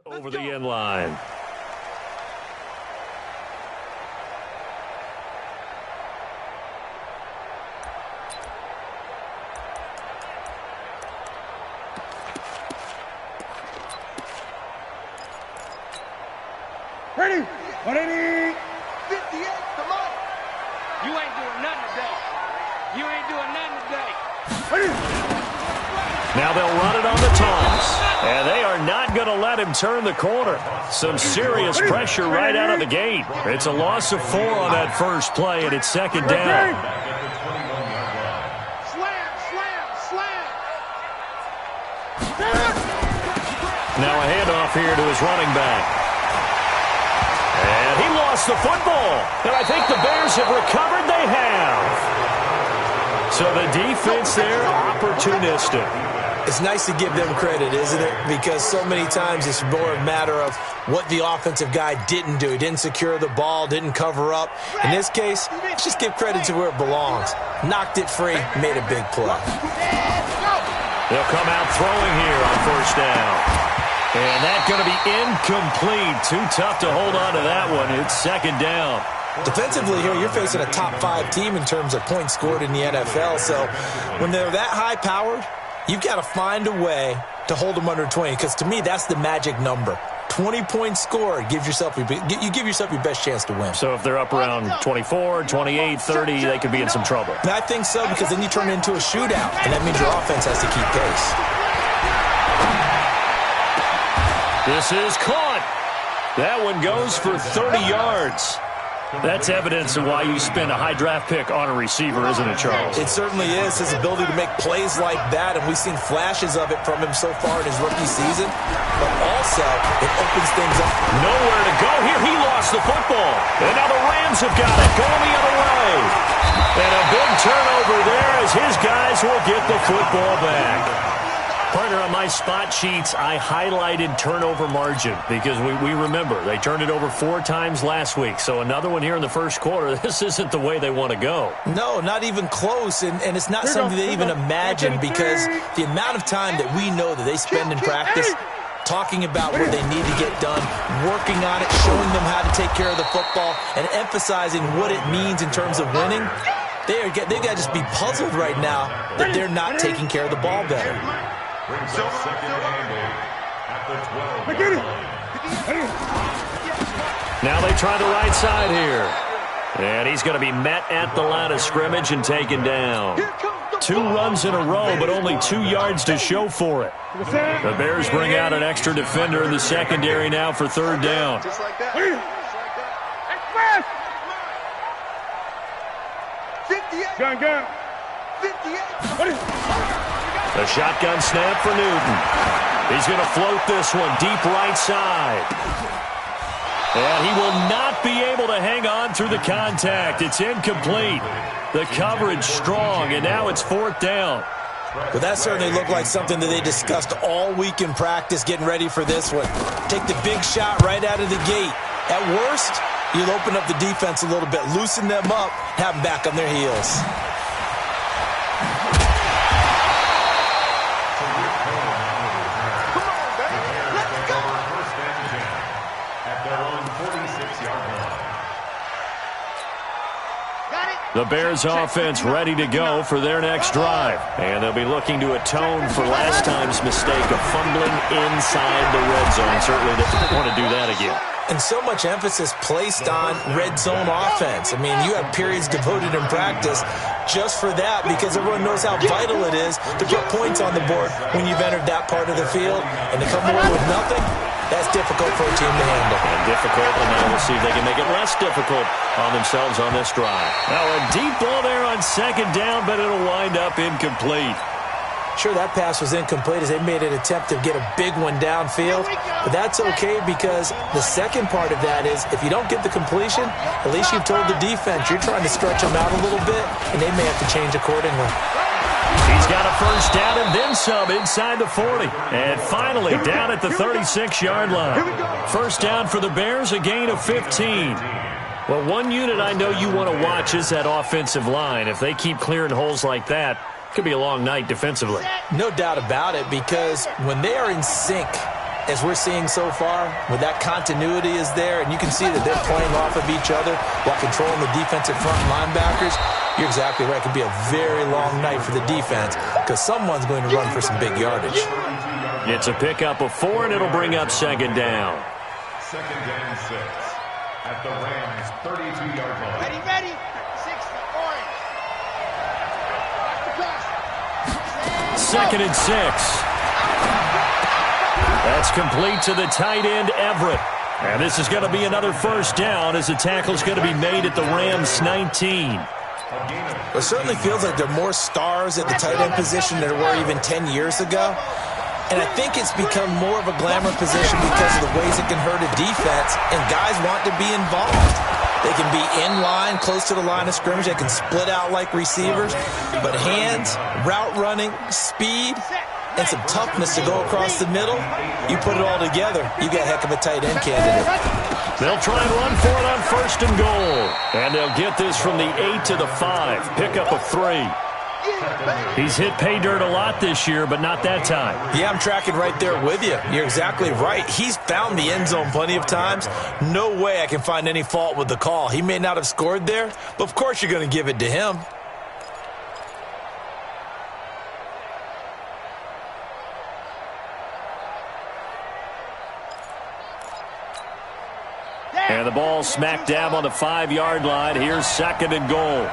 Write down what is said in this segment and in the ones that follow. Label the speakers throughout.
Speaker 1: Over the end line.
Speaker 2: Ready? 180.
Speaker 3: 58, come on. You ain't doing nothing today. You ain't doing nothing today.
Speaker 2: Ready?
Speaker 1: Now they'll run it on the toss. And they are not going to let him turn the corner. Some serious pressure right out of the gate. It's a loss of 4 on that first play, and it's second down.
Speaker 3: Slam, slam, slam.
Speaker 1: Now a handoff here to his running back. And he lost the football. And I think the Bears have recovered. They have. So the defense there, opportunistic.
Speaker 4: It's nice to give them credit, isn't it? Because so many times it's more a matter of what the offensive guy didn't do. He didn't secure the ball, didn't cover up. In this case, let's just give credit to where it belongs. Knocked it free, made a big play.
Speaker 1: They'll come out throwing here on first down. And that's going to be incomplete. Too tough to hold on to that one. It's second down.
Speaker 4: Defensively here, you're facing a top 5 team in terms of points scored in the NFL. So when they're that high-powered, you've got to find a way to hold them under 20, because to me, that's the magic number. 20 points scored, you give yourself your best chance to win.
Speaker 1: So if they're up around 24, 28, 30, they could be in some trouble.
Speaker 4: And I think so, because then you turn it into a shootout, and that means your offense has to keep pace.
Speaker 1: This is caught. That one goes for 30 yards. That's evidence of why you spend a high draft pick on a receiver, isn't it, Charles?
Speaker 4: It certainly is, his ability to make plays like that, and we've seen flashes of it from him so far in his rookie season. But also, it opens things up.
Speaker 1: Nowhere to go here. He lost the football. And now the Rams have got it, going the other way. And a big turnover there as his guys will get the football back. Partner, on my spot sheets, I highlighted turnover margin because we remember they turned it over 4 times last week. So another one here in the first quarter. This isn't the way they want to go.
Speaker 4: No, not even close, and it's not something they even imagine, because the amount of time that we know that they spend in practice talking about what they need to get done, working on it, showing them how to take care of the football, and emphasizing what it means in terms of winning. They've got to just be puzzled right now that they're not taking care of the ball better.
Speaker 1: Now they try the right side here. And he's going to be met at the line of scrimmage and taken down. 2 runs in a row, but only 2 yards to show for it. The Bears bring out an extra defender in the secondary now for third down.
Speaker 3: Just like that. 58.
Speaker 2: Gun.
Speaker 3: 58.
Speaker 1: A shotgun snap for Newton. He's going to float this one deep right side. And he will not be able to hang on through the contact. It's incomplete. The coverage strong, and now it's fourth down.
Speaker 4: Well, that certainly looked like something that they discussed all week in practice, getting ready for this one. Take the big shot right out of the gate. At worst, you'll open up the defense a little bit, loosen them up, have them back on their heels.
Speaker 1: The Bears offense ready to go for their next drive. And they'll be looking to atone for last time's mistake of fumbling inside the red zone. Certainly they want to do that again.
Speaker 4: And so much emphasis placed on red zone offense. I mean, you have periods devoted in practice just for that, because everyone knows how vital it is to put points on the board when you've entered that part of the field. And to come away with nothing, that's difficult for a team to handle.
Speaker 1: And difficult, and now we'll see if they can make it less difficult on themselves on this drive. Now a deep ball there on second down, but it'll wind up incomplete.
Speaker 4: Sure, that pass was incomplete as they made an attempt to get a big one downfield. But that's okay, because the second part of that is if you don't get the completion, at least you've told the defense you're trying to stretch them out a little bit, and they may have to change accordingly.
Speaker 1: He's got a first down and then some inside the 40. And finally down at the 36-yard line. First down for the Bears, a gain of 15. Well, one unit I know you want to watch is that offensive line. If they keep clearing holes like that, it could be a long night defensively.
Speaker 4: No doubt about it, because when they are in sync, as we're seeing so far, when that continuity is there, and you can see that they're playing off of each other while controlling the defensive front linebackers, you're exactly right. It could be a very long night for the defense because someone's going to run for some big yardage.
Speaker 1: It's a pickup of 4, and it'll bring up second down.
Speaker 5: Second down 6 at the Rams' 32-yard line.
Speaker 3: Ready, ready. 60, orange.
Speaker 1: Second and 6. That's complete to the tight end, Everett. And this is going to be another first down as the tackle's going to be made at the Rams' 19.
Speaker 4: It certainly feels like there are more stars at the tight end position than there were even 10 years ago. And I think it's become more of a glamour position because of the ways it can hurt a defense, and guys want to be involved. They can be in line, close to the line of scrimmage. They can split out like receivers. But hands, route running, speed, and some toughness to go across the middle, you put it all together, you got a heck of a tight end candidate.
Speaker 1: They'll try and run for it on first and goal. And they'll get this from the 8 to the 5. Pickup of 3. He's hit pay dirt a lot this year, but not that time.
Speaker 4: Yeah, I'm tracking right there with you. You're exactly right. He's found the end zone plenty of times. No way I can find any fault with the call. He may not have scored there, but of course you're going to give it to him.
Speaker 1: And the ball smack dab on the 5-yard line. Here's second and goal.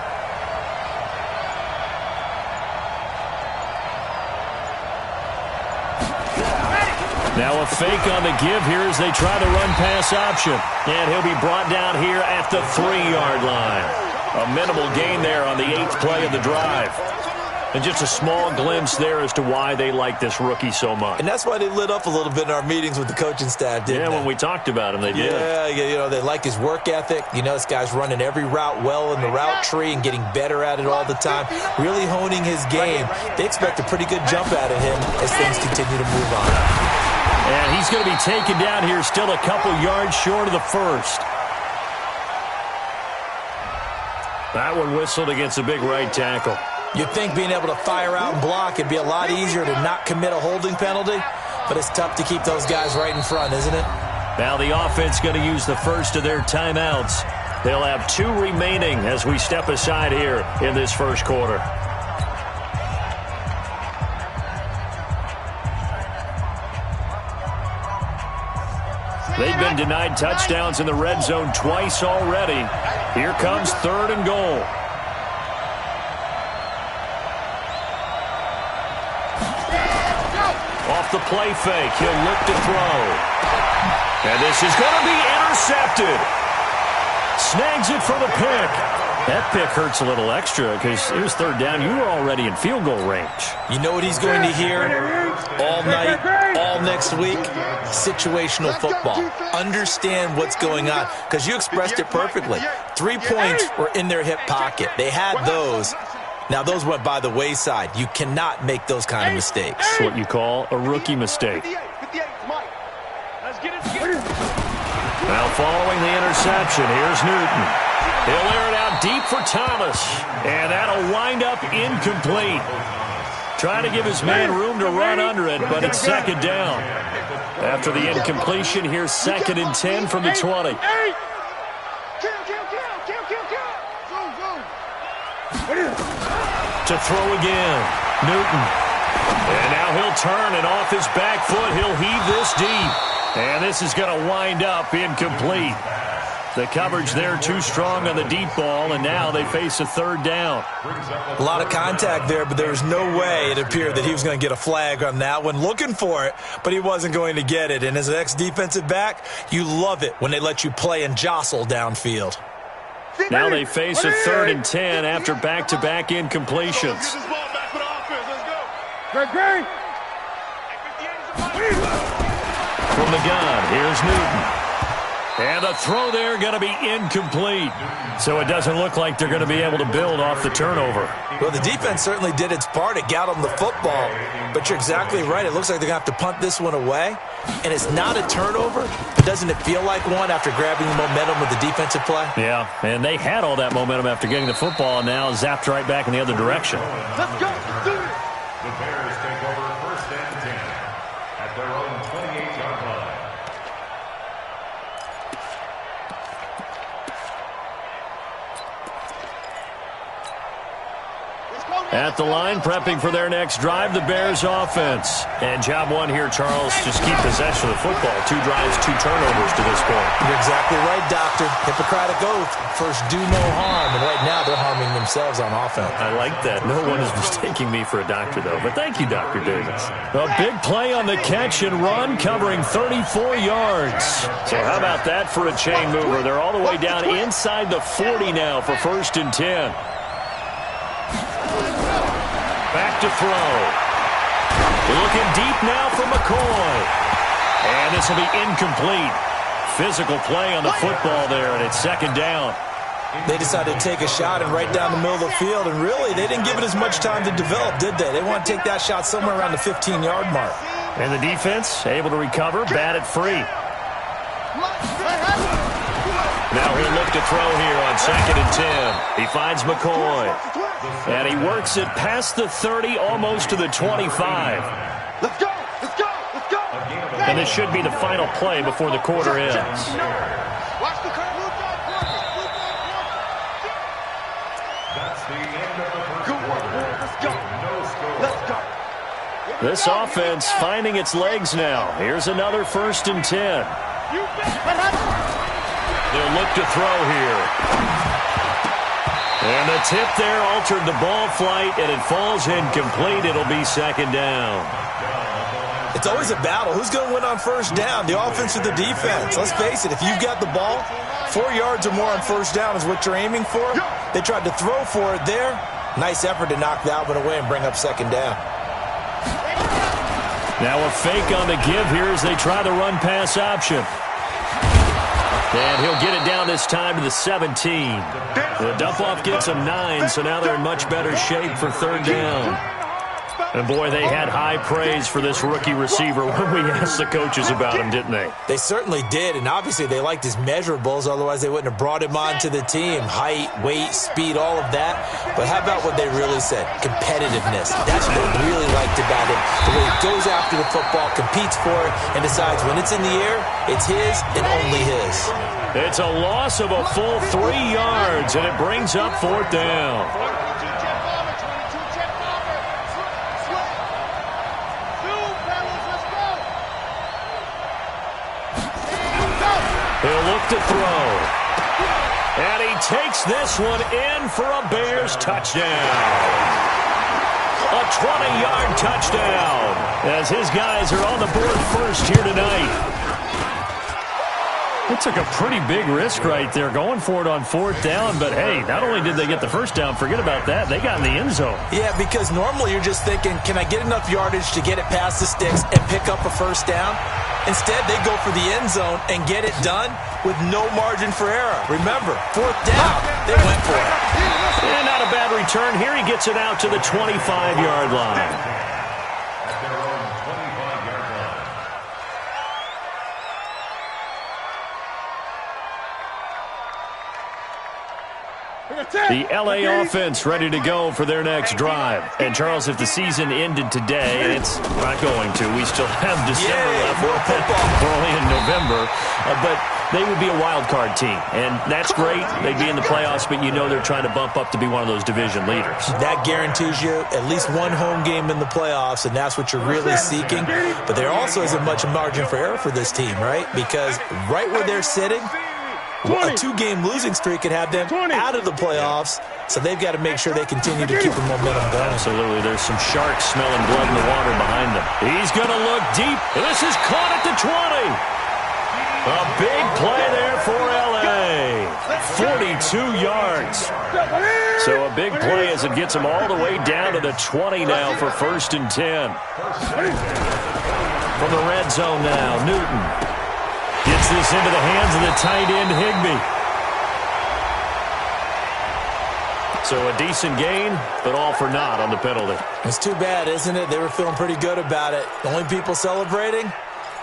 Speaker 1: Now a fake on the give here as they try the run-pass option. And he'll be brought down here at the 3-yard line. A minimal gain there on the 8th play of the drive. And just a small glimpse there as to why they like this rookie so much.
Speaker 4: And that's why they lit up a little bit in our meetings with the coaching staff, didn't they?
Speaker 1: Yeah, when we talked about him, they did.
Speaker 4: Yeah, you know, they like his work ethic. You know, this guy's running every route well in the route tree and getting better at it all the time, really honing his game. They expect a pretty good jump out of him as things continue to move on.
Speaker 1: And he's going to be taken down here still a couple yards short of the first. That one whistled against a big right tackle.
Speaker 4: You'd think being able to fire out and block would be a lot easier to not commit a holding penalty, but it's tough to keep those guys right in front, isn't it?
Speaker 1: Now the offense going to use the first of their timeouts. They'll have 2 remaining as we step aside here in this first quarter. They've been denied touchdowns in the red zone twice already. Here comes 3rd and goal. Off the play fake, he'll look to throw. And this is going to be intercepted. Snags it for the pick. That pick hurts a little extra because it was 3rd down. You were already in field goal range.
Speaker 4: You know what he's going to hear all night, all next week? Situational football. Understand what's going on because you expressed it perfectly. 3 points were in their hip pocket. They had those. Now, those went by the wayside. You cannot make those kind of mistakes.
Speaker 1: That's what you call a rookie mistake. Now, following the interception, here's Newton. He'll air it out deep for Thomas. And that'll wind up incomplete. Trying to give his man room to run under it, but it's 2nd down. After the incompletion, here's 2nd and 10 from the 20. To throw again, Newton. And now he'll turn, and off his back foot, he'll heave this deep. And this is going to wind up incomplete. The coverage there too strong on the deep ball, and now they face a 3rd down.
Speaker 4: A lot of contact there, but there was no way it appeared that he was going to get a flag on that one. Looking for it, but he wasn't going to get it. And as an ex-defensive back, you love it when they let you play and jostle downfield.
Speaker 1: Now they face a 3rd and 10 after back-to-back incompletions. From the gun, here's Newton. And the throw there going to be incomplete. So it doesn't look like they're going to be able to build off the turnover.
Speaker 4: Well, the defense certainly did its part. It got them the football. But you're exactly right. It looks like they're going to have to punt this one away. And it's not a turnover, but doesn't it feel like one after grabbing the momentum with the defensive play?
Speaker 1: Yeah, and they had all that momentum after getting the football and now zapped right back in the other direction.
Speaker 3: Let's go. Let's do it.
Speaker 5: The Bears take over 1st and 10 at their own own 28-yard line.
Speaker 1: At the line, prepping for their next drive, the Bears offense. And job one here, Charles, just keep possession of the football. 2 drives, 2 turnovers to this point.
Speaker 4: You're exactly right, Doctor. Hippocratic oath. First, do no harm. And right now, they're harming themselves on offense.
Speaker 1: I like that. No one is mistaking me for a doctor, though. But thank you, Dr. Davis. A big play on the catch and run, covering 34 yards. So how about that for a chain mover? They're all the way down inside the 40 now for 1st and 10. Back to throw. Looking deep now for McCoy. And this will be incomplete. Physical play on the football there, and it's 2nd down.
Speaker 4: They decided to take a shot and right down the middle of the field, and really, they didn't give it as much time to develop, did they? They want to take that shot somewhere around the 15-yard mark.
Speaker 1: And the defense able to recover, bat it free. Now he'll look to throw here on 2nd and 10. He finds McCoy. And he works it past the 30, almost to the 25.
Speaker 3: Let's go! Let's go! Let's go!
Speaker 1: And this should be the final play before the quarter ends.
Speaker 3: Watch the curve.
Speaker 5: That's the end of the first quarter.
Speaker 3: Let's go.
Speaker 5: No score.
Speaker 3: Let's go.
Speaker 1: This offense finding its legs now. Here's another 1st and 10. They'll look to throw here. And the tip there altered the ball flight, and it falls incomplete. It'll be 2nd down.
Speaker 4: It's always a battle. Who's going to win on 1st down, the offense or the defense? Let's face it, if you've got the ball, 4 yards or more on 1st down is what you're aiming for. They tried to throw for it there. Nice effort to knock that one away and bring up 2nd down.
Speaker 1: Now a fake on the give here as they try the run-pass option. And he'll get it down this time to the 17. The dump-off gets them 9, so now they're in much better shape for 3rd down. And, boy, they had high praise for this rookie receiver when we asked the coaches about him, didn't they?
Speaker 4: They certainly did, and obviously they liked his measurables, otherwise they wouldn't have brought him onto the team. Height, weight, speed, all of that. But how about what they really said? Competitiveness. That's what they really liked about him. The way he goes after the football, competes for it, and decides when it's in the air, it's his and only his.
Speaker 1: It's a loss of a full 3 yards, and it brings up 4th down. He'll look to throw. And he takes this one in for a Bears touchdown. A 20-yard touchdown as his guys are on the board first here tonight. It took a pretty big risk right there going for it on 4th down, but hey, not only did they get the 1st down, forget about that, they got in the end zone.
Speaker 4: Yeah, because normally you're just thinking, can I get enough yardage to get it past the sticks and pick up a 1st down? Instead, they go for the end zone and get it done with no margin for error. Remember, 4th down, they went for it.
Speaker 1: And not a bad return. Here he gets it out to the 25-yard line.
Speaker 5: At their own 25-yard line.
Speaker 1: The LA offense ready to go for their next drive. And, Charles, if the season ended today, and it's not going to, we still have December left.
Speaker 4: More football.
Speaker 1: We're only in November. But they would be a wild card team. And that's great. They'd be in the playoffs, but you know they're trying to bump up to be one of those division leaders.
Speaker 4: That guarantees you at least one home game in the playoffs, and that's what you're really seeking. But there also isn't much margin for error for this team, right? Because right where they're sitting, a 2-game losing streak could have them out of the playoffs, so they've got to make sure they continue to keep the momentum going.
Speaker 1: Absolutely. There's some sharks smelling blood in the water behind them. He's going to look deep. This is caught at the 20. A big play there for L.A. 42 yards. So a big play as it gets them all the way down to the 20 now for 1st and 10. From the red zone now, Newton. Gets this into the hands of the tight end, Higbee. So a decent gain, but all for naught on the penalty.
Speaker 4: It's too bad, isn't it? They were feeling pretty good about it. The only people celebrating,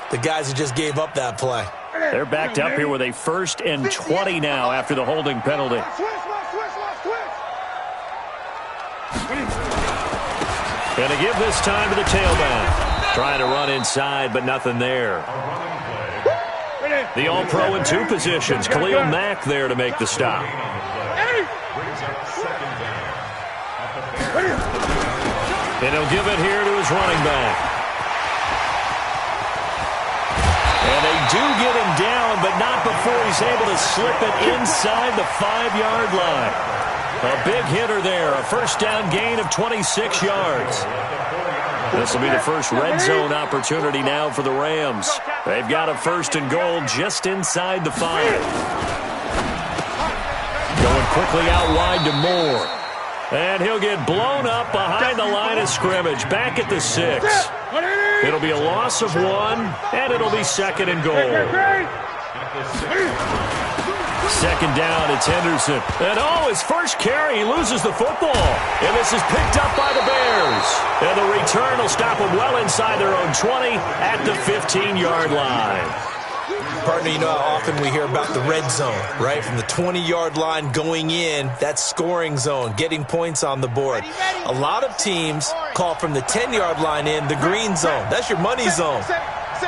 Speaker 4: the guys who just gave up that play.
Speaker 1: They're backed up here with a 1st and 20 now after the holding penalty. And to give this time to the tailback. Trying to run inside, but nothing there. The All-Pro in two positions. Khalil Mack there to make the stop. And he'll give it here to his running back. And they do get him down, but not before he's able to slip it inside the 5-yard line. A big hitter there, a first down gain of 26 yards. This will be the first red zone opportunity now for the Rams. They've got a first and goal just inside the 5. Going quickly out wide to Moore. And he'll get blown up behind the line of scrimmage, back at the 6. It'll be a loss of 1, and it'll be second and goal. Second down, it's Henderson. And his first carry, he loses the football. And this is picked up by the Bears. And the return will stop them well inside their own 20 at the 15-yard line.
Speaker 4: Partner, you know how often we hear about the red zone, right? From the 20-yard line going in, that's scoring zone, getting points on the board. A lot of teams call from the 10-yard line in the green zone. That's your money zone.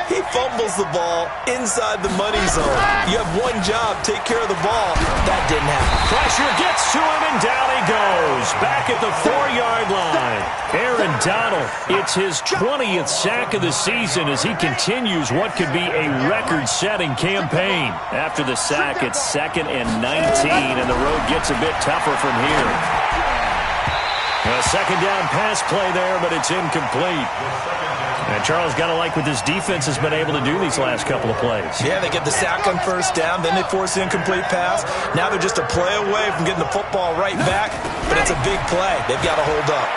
Speaker 4: He fumbles the ball inside the money zone. You have one job, take care of the ball. That didn't happen.
Speaker 1: Pressure gets to him, and down he goes. Back at the 4-yard line. Aaron Donald, it's his 20th sack of the season as he continues what could be a record-setting campaign. After the sack, it's 2nd and 19, and the road gets a bit tougher from here. A second down pass play there, but it's incomplete. And Charles, got to like what this defense has been able to do these last couple of plays.
Speaker 4: Yeah, they get the sack on first down, then they force the incomplete pass. Now they're just a play away from getting the football right back, but it's a big play. They've got to hold up.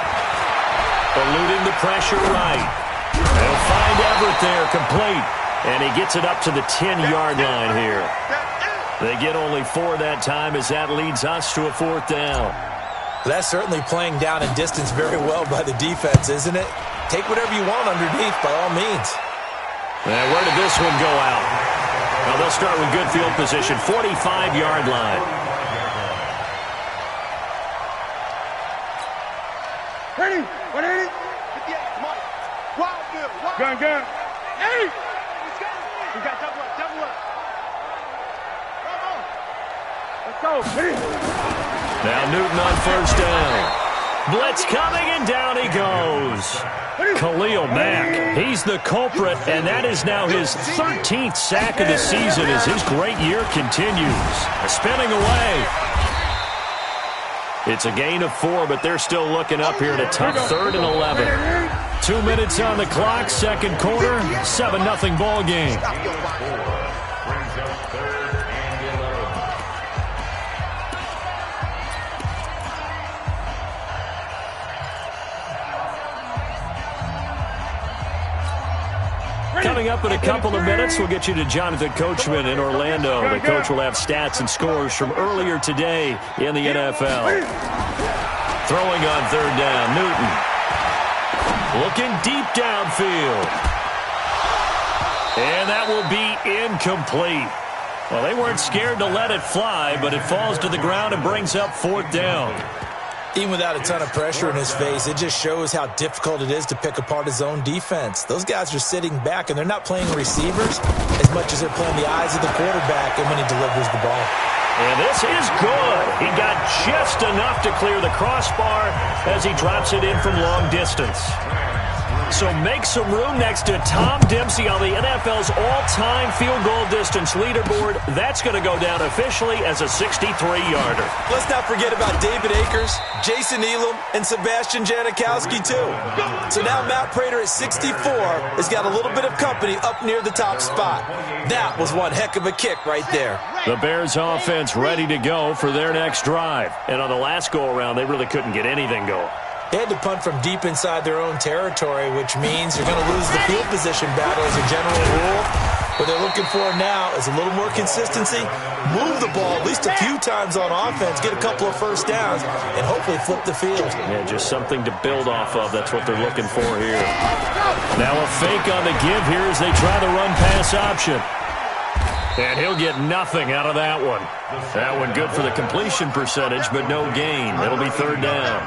Speaker 1: Eluding the pressure right. They'll find Everett there, complete. And he gets it up to the 10-yard line here. They get only 4 that time as that leads us to a 4th down.
Speaker 4: That's certainly playing down in distance very well by the defense, isn't it? Take whatever you want underneath, by all means.
Speaker 1: And where did this one go out? Well, they'll start with good field position, 45-yard line.
Speaker 2: Ready? 180?
Speaker 3: 58, come on. Wild field.
Speaker 2: Gun. Hey!
Speaker 3: We got double up.
Speaker 2: Let's go. Ready?
Speaker 1: Now Newton on first down. Blitz coming, and down he goes. Khalil Mack, he's the culprit, and that is now his 13th sack of the season as his great year continues. Spinning away. It's a gain of 4, but they're still looking up here at a tough 3rd and 11. 2 minutes on the clock, second quarter, 7-0 ball game. Coming up in a couple of minutes, we'll get you to Jonathan Coachman in Orlando. The coach will have stats and scores from earlier today in the NFL. Throwing on 3rd down, Newton. Looking deep downfield. And that will be incomplete. Well, they weren't scared to let it fly, but it falls to the ground and brings up 4th down.
Speaker 4: Even without a ton of pressure in his face, it just shows how difficult it is to pick apart his own defense. Those guys are sitting back, and they're not playing receivers as much as they're playing the eyes of the quarterback and when he delivers the ball.
Speaker 1: And this is good. He got just enough to clear the crossbar as he drops it in from long distance. So make some room next to Tom Dempsey on the NFL's all-time field goal distance leaderboard. That's going to go down officially as a 63-yarder.
Speaker 4: Let's not forget about David Akers, Jason Elam, and Sebastian Janikowski, too. So now Matt Prater at 64 has got a little bit of company up near the top spot. That was one heck of a kick right there.
Speaker 1: The Bears offense ready to go for their next drive. And on the last go-around, they really couldn't get anything going.
Speaker 4: They had to punt from deep inside their own territory, which means you're going to lose the field position battle as a general rule. What they're looking for now is a little more consistency, move the ball at least a few times on offense, get a couple of first downs, and hopefully flip the field.
Speaker 1: Yeah, just something to build off of. That's what they're looking for here. Now a fake on the give here as they try the run-pass option. And he'll get nothing out of that one. That one good for the completion percentage, but no gain. It'll be 3rd down.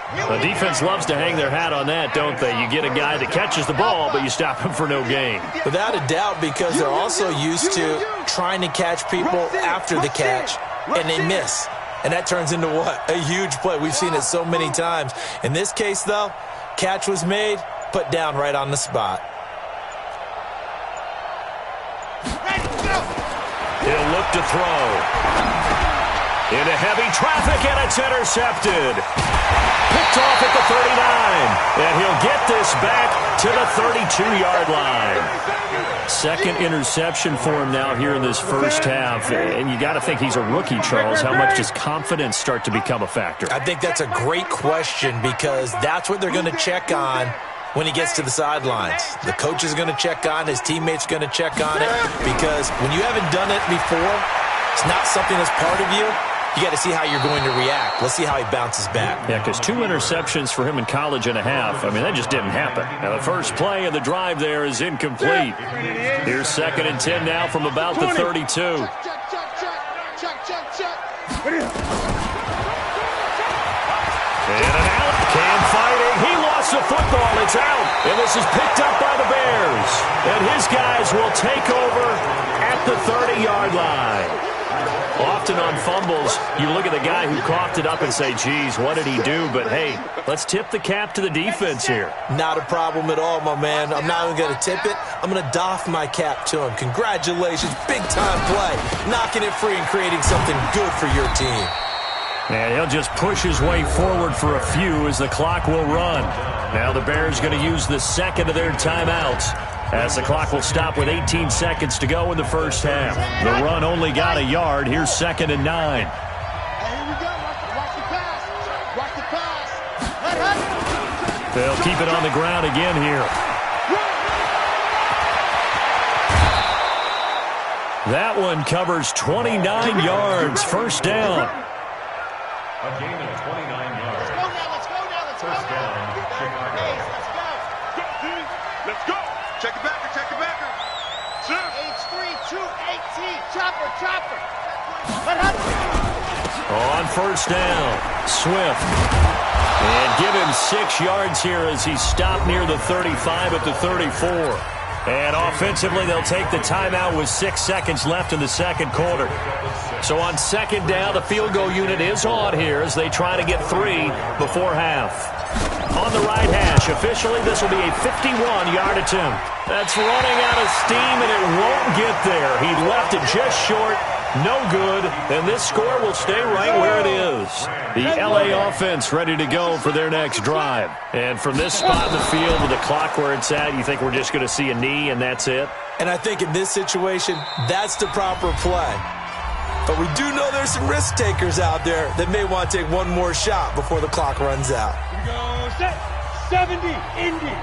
Speaker 1: The defense loves to hang their hat on that, don't they? You get a guy that catches the ball, but you stop him for no gain.
Speaker 4: Without a doubt, because they're also used to trying to catch people after the catch, and they miss. And that turns into what? A huge play. We've seen it so many times. In this case, though, catch was made, put down right on the spot.
Speaker 1: He'll look to throw. Into heavy traffic, and it's intercepted. Picked off at the 39. And he'll get this back to the 32-yard line. Second interception for him now here in this first half. And you got to think he's a rookie, Charles. How much does confidence start to become a factor?
Speaker 4: I think that's a great question because that's what they're going to check on when he gets to the sidelines. The coach is going to check on, his teammates are going to check on it, because when you haven't done it before, it's not something that's part of you. You got to see how you're going to react. Let's see how he bounces back.
Speaker 1: Yeah, because 2 interceptions for him in college and a half. I mean, that just didn't happen. Now, the first play of the drive there is incomplete. Here's 2nd and 10 now from about the 32.
Speaker 3: Check.
Speaker 1: And an out. Cam fighting. He lost the football. It's out. And this is picked up by the Bears. And his guys will take over at the 30-yard line. Often on fumbles, you look at the guy who coughed it up and say, geez, what did he do? But, hey, let's tip the cap to the defense here.
Speaker 4: Not a problem at all, my man. I'm not even going to tip it. I'm going to doff my cap to him. Congratulations. Big-time play. Knocking it free and creating something good for your team.
Speaker 1: And he'll just push his way forward for a few as the clock will run. Now the Bears going to use the second of their timeouts, as the clock will stop with 18 seconds to go in the first half. The run only got a yard. Here's 2nd and 9.
Speaker 3: Hey, here we go. Watch the pass. Watch the pass.
Speaker 1: They'll keep it on the ground again here. That one covers 29 yards. First down.
Speaker 5: A gain of 29 yards.
Speaker 3: Let's go now.
Speaker 5: First down, Chicago.
Speaker 2: Let's go. Check it back.
Speaker 3: H3-2-18. Chopper.
Speaker 1: On first down, Swift. And give him 6 yards here as he's stopped near the 35 at the 34. And offensively, they'll take the timeout with 6 seconds left in the second quarter. So on second down, the field goal unit is on here as they try to get 3 before half. On the right hash, officially, this will be a 51-yard attempt. That's running out of steam, and it won't get there. He left it just short. No good, and this score will stay right where it is. The L.A. offense ready to go for their next drive. And from this spot in the field with the clock where it's at, you think we're just going to see a knee and that's it?
Speaker 4: And I think in this situation, that's the proper play. But we do know there's some risk takers out there that may want to take one more shot before the clock runs out.
Speaker 2: Here we go. Set. 70. Indy.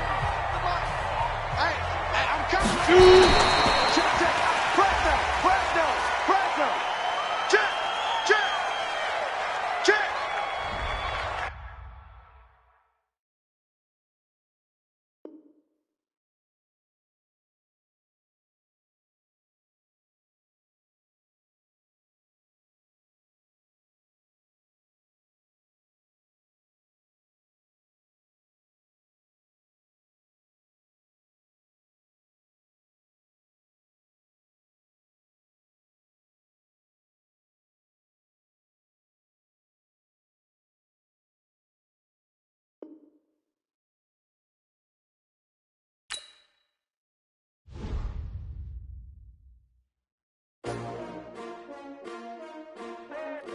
Speaker 3: Hey, I'm coming.
Speaker 2: Check. Press down. Check.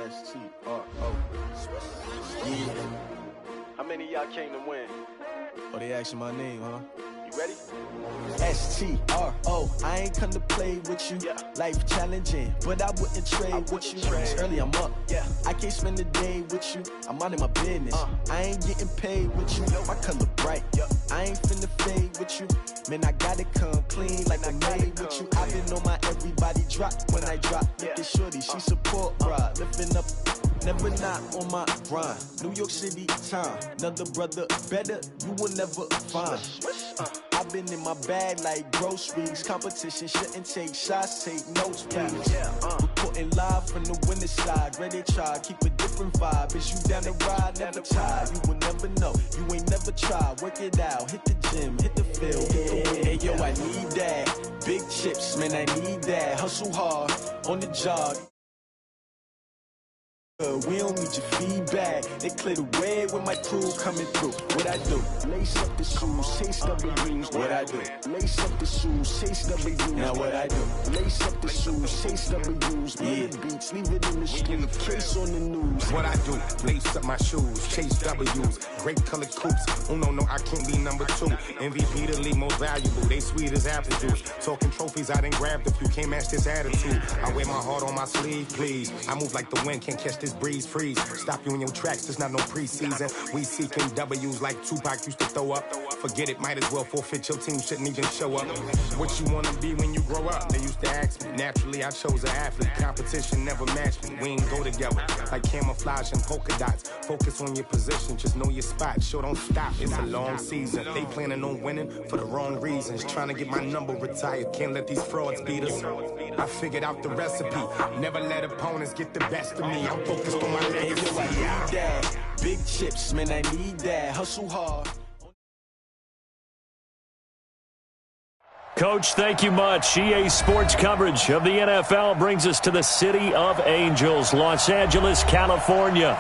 Speaker 6: S-T-R-O. Yeah. How many of y'all came to win? Oh, they asking my name, huh? You ready? S-T-R-O. I ain't come to play with you. Yeah. Life challenging, but I wouldn't trade with you. It's early, I'm up. Yeah. I can't spend the day with you. I'm minding my business. I ain't getting paid with you. My color bright. I ain't finna fade with you. Man, I gotta come clean like I made with you. I've been on my everybody drop when I drop. Look at shorty, she support, bruh. Lifting up, never not on my grind. New York City time, another brother better, you will never find. I've been in my bag like groceries. Competition shouldn't take shots, take notes, please. Reporting live from the winning side. Ready to try, keep a different vibe. Is you down the ride, never tired. You will never know, you ain't never tried. Work it out, hit the gym, hit the field, hit the win. Hey yo, I need that. Big chips, man, I need that. Hustle hard, on the job. We don't need your feedback. They clear the way when my crew coming through. What I do? Lace up the shoes, chase W's. What I do? Lace up the shoes, chase W's. Now what I do? Lace up the shoes, chase W's. Yeah, beats, leave it in the street, case on the news.
Speaker 7: What I do? Lace up my shoes, chase W's. Great colored coops. Oh no, I can't be number 2. MVP the league most valuable. They sweet as apple juice. Talking trophies, I done grabbed a few. Can't match this attitude. I wear my heart on my sleeve, please. I move like the wind, can't catch this breeze, freeze. Stop you in your tracks, there's not no preseason. We seeking W's like Tupac used to throw up. Forget it, might as well forfeit, your team shouldn't even show up. What you wanna be when you grow up? They used to ask me. Naturally, I chose an athlete. Competition never matched me. We ain't go together. Like camouflage and polka dots. Focus on your position, just know your spot. Sure, don't stop, it's a long season. They planning on winning for the wrong reasons. Trying to get my number retired, can't let these frauds beat us. I figured out the recipe. Never let opponents get the best of me. I'm focused on my legacy.
Speaker 6: Hey, yo, I need that. Big chips, man, I need that. Hustle hard.
Speaker 1: Coach, thank you much. EA Sports coverage of the NFL brings us to the City of Angels, Los Angeles, California.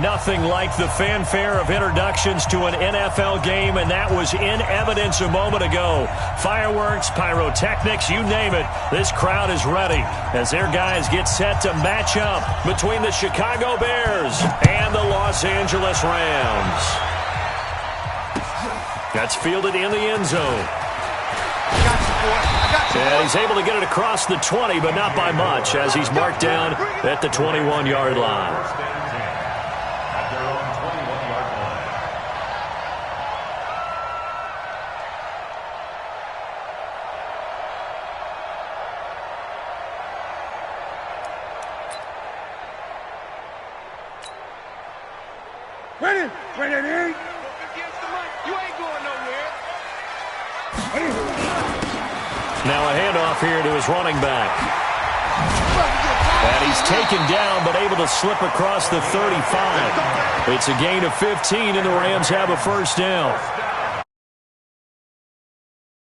Speaker 1: Nothing like the fanfare of introductions to an NFL game, and that was in evidence a moment ago. Fireworks, pyrotechnics, you name it. This crowd is ready as their guys get set to match up between the Chicago Bears and the Los Angeles Rams. That's fielded in the end zone. And he's able to get it across the 20, but not by much, as he's marked down at the 21-yard line.
Speaker 2: Bring it in.
Speaker 3: You ain't going nowhere.
Speaker 1: Now a handoff here to his running back. And he's taken down, but able to slip across the 35. It's a gain of 15, and the Rams have a first down.